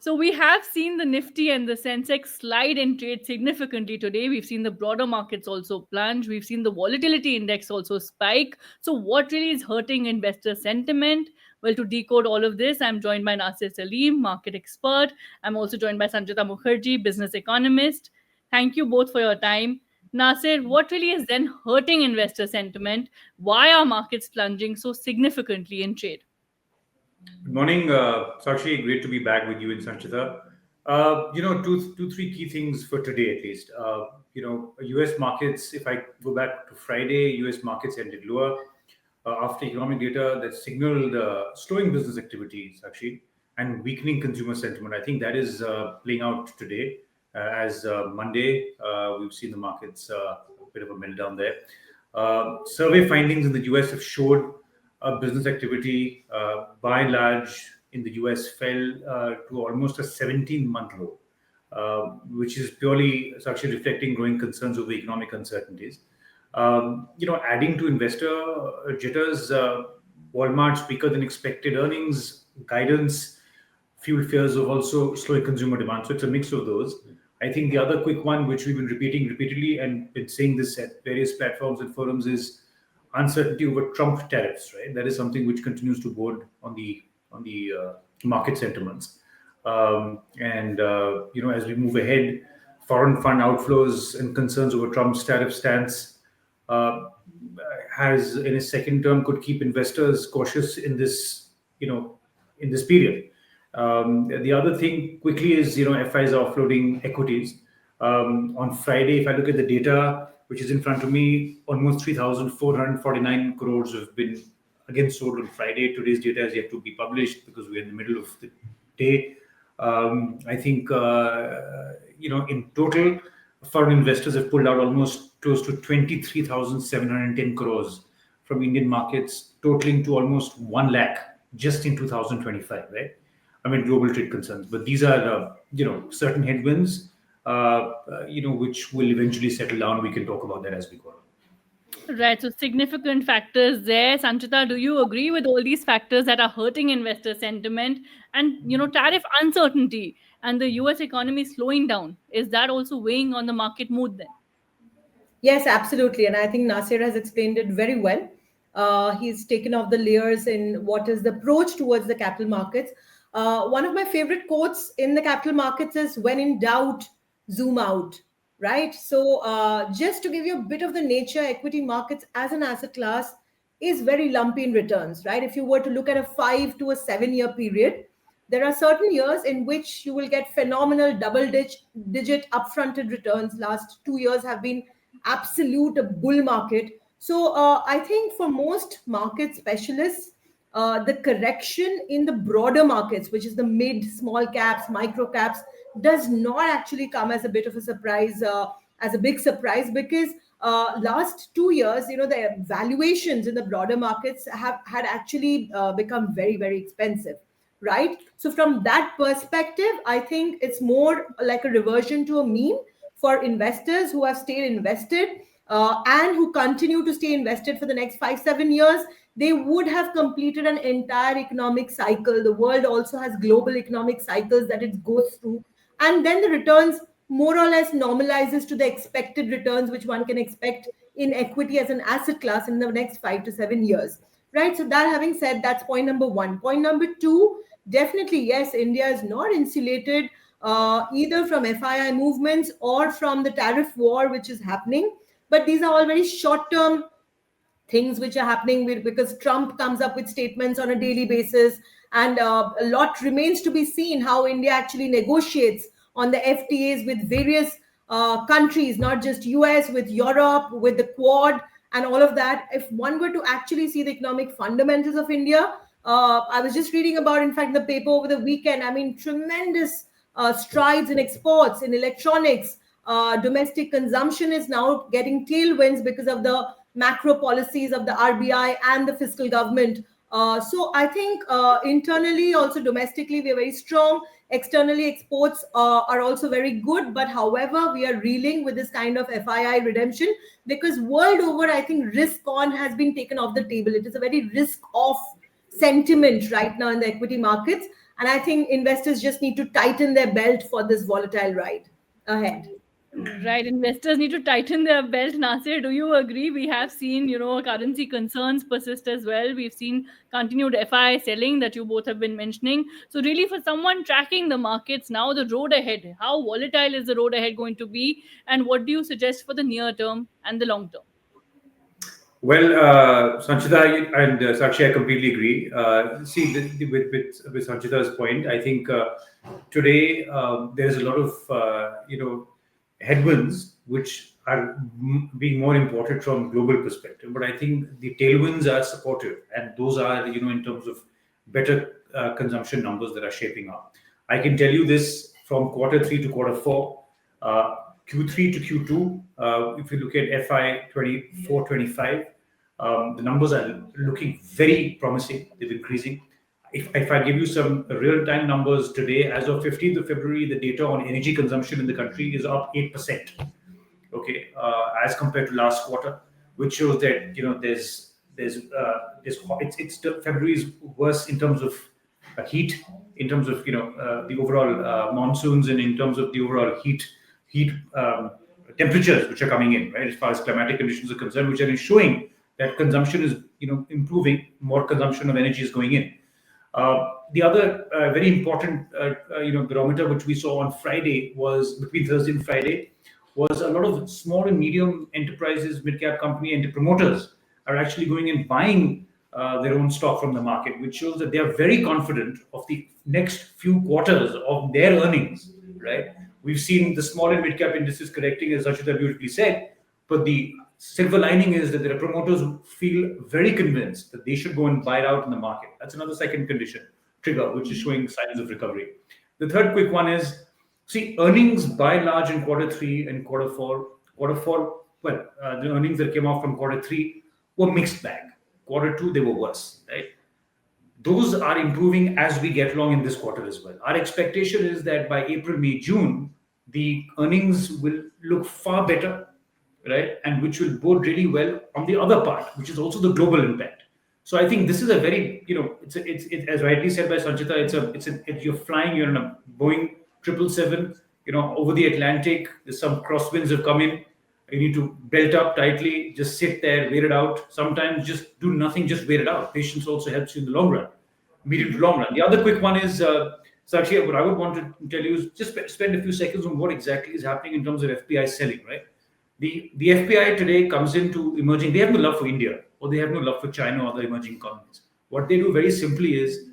So we have seen the Nifty and the Sensex slide in trade significantly today. We've seen the broader markets also plunge. We've seen the volatility index also spike. So what really is hurting investor sentiment? Well, to decode all of this, I'm joined by Nasir Salim, market expert. I'm also joined by Sanjita Mukherjee, business economist. Thank you both for your time. Nasir, what really is then hurting investor sentiment? Why are markets plunging so significantly in trade? Good morning, Sakshi. Great to be back with you and Sanchita. Three key things for today at least. U.S. markets. If I go back to Friday, U.S. markets ended lower after economic data that signaled slowing business activities actually and weakening consumer sentiment. I think that is playing out today. As Monday, we've seen the markets a bit of a meltdown there. Survey findings in the U.S. have showed business activity, by and large, in the US fell to almost a 17-month low, which is purely actually reflecting growing concerns over economic uncertainties. Adding to investor jitters, Walmart's weaker than expected earnings guidance fuel fears of also slowing consumer demand. So it's a mix of those. I think the other quick one, which we've been repeating repeatedly and been saying this at various platforms and forums, is uncertainty over Trump tariffs. Right, that is something which continues to board on the market sentiments. As we move ahead, foreign fund outflows and concerns over Trump's tariff stance has, in his second term, could keep investors cautious in this period. The other thing quickly is, FIs are offloading equities. On Friday, if I look at the data, which is in front of me, almost 3,449 crores have been again sold on Friday. Today's data has yet to be published because we're in the middle of the day. I think, in total, foreign investors have pulled out almost close to 23,710 crores from Indian markets, totaling to almost 1 lakh just in 2025, right? I mean, global trade concerns. But these are, certain headwinds, which will eventually settle down. We can talk about that as we go on. Right, so significant factors there. Sanchita, do you agree with all these factors that are hurting investor sentiment and, tariff uncertainty and the US economy slowing down? Is that also weighing on the market mood then? Yes, absolutely. And I think Nasir has explained it very well. He's taken off the layers in what is the approach towards the capital markets. One of my favorite quotes in the capital markets is, when in doubt, zoom out, right? So just to give you a bit of the nature, equity markets as an asset class is very lumpy in returns, right? If you were to look at a 5 to a 7 year period, there are certain years in which you will get phenomenal double-digit upfronted returns. Last 2 years have been absolute a bull market. So I think for most market specialists, the correction in the broader markets, which is the mid, small caps, micro caps, does not actually come as a bit of a surprise, as a big surprise, because last 2 years, the valuations in the broader markets had actually become very, very expensive, right? So from that perspective, I think it's more like a reversion to a mean for investors who have stayed invested and who continue to stay invested for the next 5-7 years. They would have completed an entire economic cycle. The world also has global economic cycles that it goes through. And then the returns more or less normalizes to the expected returns, which one can expect in equity as an asset class in the next 5 to 7 years, right? So that having said, that's point number one. Point number two, definitely, yes, India is not insulated either from FII movements or from the tariff war, which is happening. But these are all very short-term things which are happening because Trump comes up with statements on a daily basis, and a lot remains to be seen how India actually negotiates on the FTAs with various countries, not just US, with Europe, with the Quad, and all of that. If one were to actually see the economic fundamentals of India, I was just reading about, in fact, the paper over the weekend. I mean, tremendous strides in exports, in electronics. Domestic consumption is now getting tailwinds because of the macro policies of the RBI and the fiscal government. So I think internally, also domestically, we are very strong. Externally, exports are also very good. But however, we are reeling with this kind of FII redemption because world over, I think risk on has been taken off the table. It is a very risk off sentiment right now in the equity markets. And I think investors just need to tighten their belt for this volatile ride ahead. Right, investors need to tighten their belt. Nasir, do you agree? We have seen, currency concerns persist as well. We've seen continued FI selling that you both have been mentioning. So, really, for someone tracking the markets now, the road ahead, how volatile is the road ahead going to be? And what do you suggest for the near term and the long term? Well, Sanchita and Sakshi, I completely agree. See, with Sanchita's point, I think today there's a lot of headwinds which are being more imported from global perspective. But I think the tailwinds are supportive, and those are in terms of better consumption numbers that are shaping up. I can tell you this from quarter three to quarter four. Q3 to Q2, if you look at FI 24-25, the numbers are looking very promising. They're increasing. If I give you some real-time numbers today, as of 15th of February, the data on energy consumption in the country is up 8%. Okay, as compared to last quarter, which shows that February is worse in terms of heat, in terms of the overall monsoons, and in terms of the overall heat temperatures which are coming in, right, as far as climatic conditions are concerned, which are showing that consumption is improving, more consumption of energy is going in. The other very important barometer which we saw on Friday was between Thursday and Friday was a lot of small and medium enterprises, mid-cap company and the promoters are actually going and buying their own stock from the market, which shows that they are very confident of the next few quarters of their earnings, right? We've seen the small and mid-cap indices correcting, as Ashita beautifully said, but the silver lining is that there are promoters who feel very convinced that they should go and buy it out in the market. That's another second condition, trigger, which is showing signs of recovery. The third quick one is, see, earnings by and large in quarter three and quarter four, the earnings that came off from quarter three were mixed bag. Quarter two, they were worse, right? Those are improving as we get along in this quarter as well. Our expectation is that by April, May, June, the earnings will look far better, right? And which will bode really well on the other part, which is also the global impact. So I think this is a very, it's as rightly said by Sanchita, you're flying, you're in a Boeing 777, over the Atlantic. There's some crosswinds have come in. You need to belt up tightly, just sit there, wait it out. Sometimes just do nothing, just wait it out. Patience also helps you in the long run, medium to long run. The other quick one is, Sakshi, what I would want to tell you is just spend a few seconds on what exactly is happening in terms of FPI selling, right? The FPI today comes into emerging. They have no love for India, or they have no love for China or other emerging economies. What they do very simply is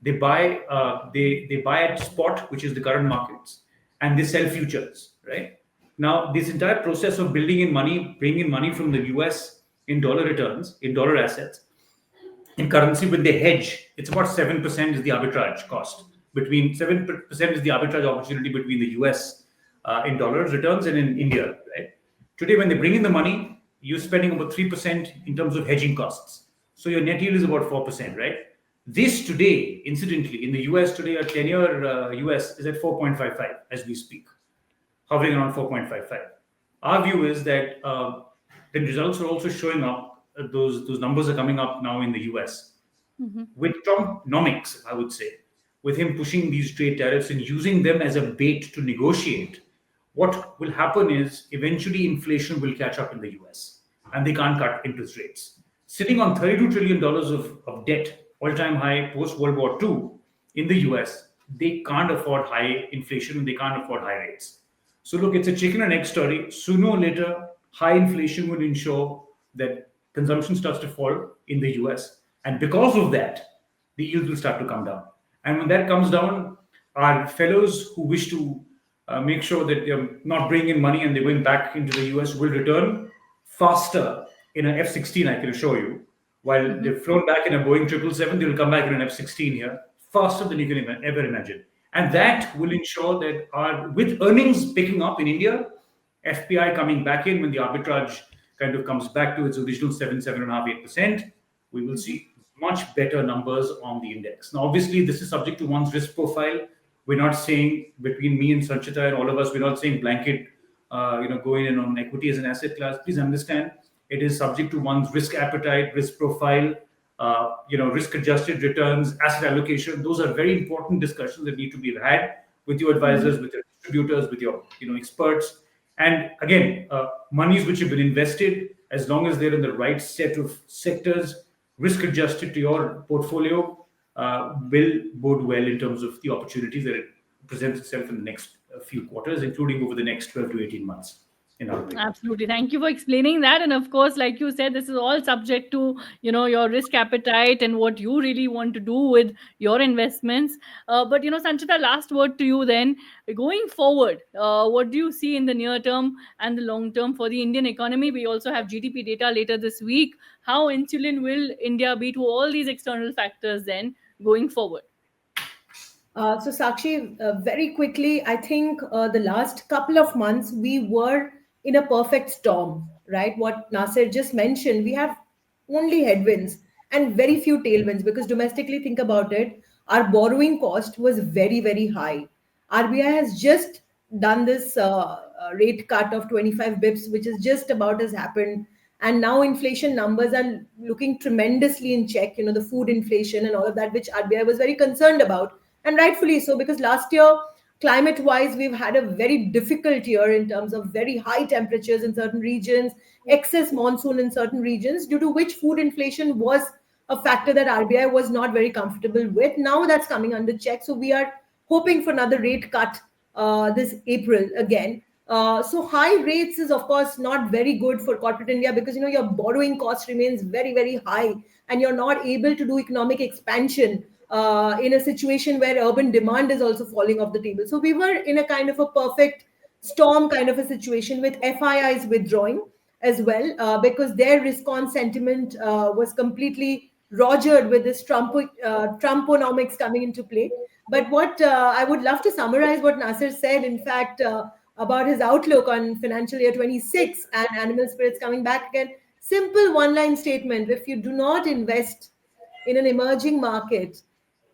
they buy at spot, which is the current markets, and they sell futures, right? Now, this entire process of bringing in money from the US in dollar returns, in dollar assets, in currency when they hedge, it's about 7% is the arbitrage cost. Between 7% is the arbitrage opportunity between the US in dollars returns and in India, right? Today, when they bring in the money, you're spending about 3% in terms of hedging costs. So your net yield is about 4%, right? This today, incidentally, in the US today, a 10-year US is at 4.55 as we speak, hovering around 4.55. Our view is that the results are also showing up. Those numbers are coming up now in the US. With Trumpnomics, I would say, with him pushing these trade tariffs and using them as a bait to negotiate, what will happen is eventually inflation will catch up in the US and they can't cut interest rates. Sitting on $32 trillion of debt, all-time high post-World War II in the US, they can't afford high inflation and they can't afford high rates. So look, it's a chicken and egg story. Sooner or later, high inflation will ensure that consumption starts to fall in the US. And because of that, the yields will start to come down. And when that comes down, our fellows who wish to make sure that they're not bringing in money and they're going back into the US will return faster in an F-16, I can assure you. While they've flown back in a Boeing 777, they will come back in an F-16 here faster than you can ever imagine. And that will ensure that with earnings picking up in India, FPI coming back in when the arbitrage kind of comes back to its original 7.5%, 8%, we will see much better numbers on the index. Now, obviously, this is subject to one's risk profile. We're not saying, between me and Sanchita and all of us, we're not saying blanket, going in on equity as an asset class. Please understand, it is subject to one's risk appetite, risk profile, risk-adjusted returns, asset allocation. Those are very important discussions that need to be had with your advisors, with your distributors, with your experts. And again, monies which have been invested, as long as they're in the right set of sectors, risk-adjusted to your portfolio, will bode well in terms of the opportunities that it presents itself in the next few quarters, including over the next 12 to 18 months in our opinion. Absolutely. Thank you for explaining that. And of course, like you said, this is all subject to, your risk appetite and what you really want to do with your investments. But, Sanchita, last word to you then. Going forward, what do you see in the near term and the long term for the Indian economy? We also have GDP data later this week. How insulin will India be to all these external factors then going forward? So, Sakshi, very quickly, I think the last couple of months we were in a perfect storm, right? What Nasir just mentioned, we have only headwinds and very few tailwinds because domestically, think about it, our borrowing cost was very, very high. RBI has just done this rate cut of 25 bips, which is just about has happened. And now inflation numbers are looking tremendously in check, the food inflation and all of that, which RBI was very concerned about. And rightfully so, because last year, climate wise, we've had a very difficult year in terms of very high temperatures in certain regions, excess monsoon in certain regions, due to which food inflation was a factor that RBI was not very comfortable with. Now that's coming under check. So we are hoping for another rate cut this April again. So high rates is of course not very good for corporate India because your borrowing cost remains very, very high and you're not able to do economic expansion in a situation where urban demand is also falling off the table. So we were in a kind of a perfect storm kind of a situation with FIIs withdrawing as well because their risk on sentiment was completely rogered with this Trumponomics coming into play. But what I would love to summarize what Nasir said, in fact, about his outlook on financial year 26 and animal spirits coming back again. Simple one line statement: if you do not invest in an emerging market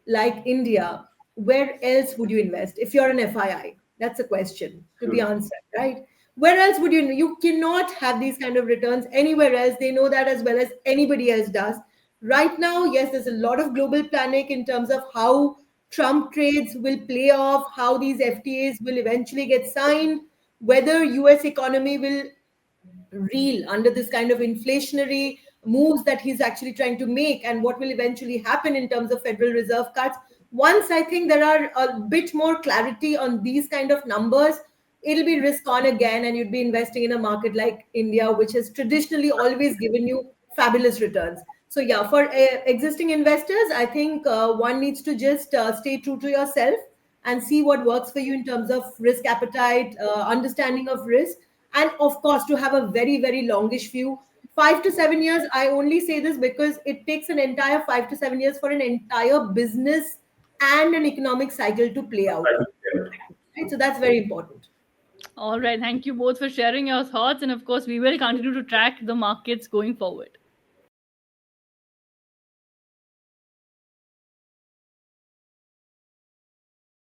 like India, where else would you invest if you're an FII? That's a question to be answered, right? Where else would you? You cannot have these kind of returns anywhere else. They know that as well as anybody else does. Right now, yes, there's a lot of global panic in terms of how Trump trades will play off, how these FTAs will eventually get signed, whether US economy will reel under this kind of inflationary moves that he's actually trying to make and what will eventually happen in terms of Federal Reserve cuts. Once I think there are a bit more clarity on these kind of numbers, it'll be risk on again and you'd be investing in a market like India, which has traditionally always given you fabulous returns. So yeah, for existing investors, I think one needs to just stay true to yourself and see what works for you in terms of risk appetite, understanding of risk, and of course to have a very, very longish view. 5 to 7 years, I only say this because it takes an entire 5 to 7 years for an entire business and an economic cycle to play out, right? So that's very important. All right. Thank you both for sharing your thoughts. And of course, we will continue to track the markets going forward.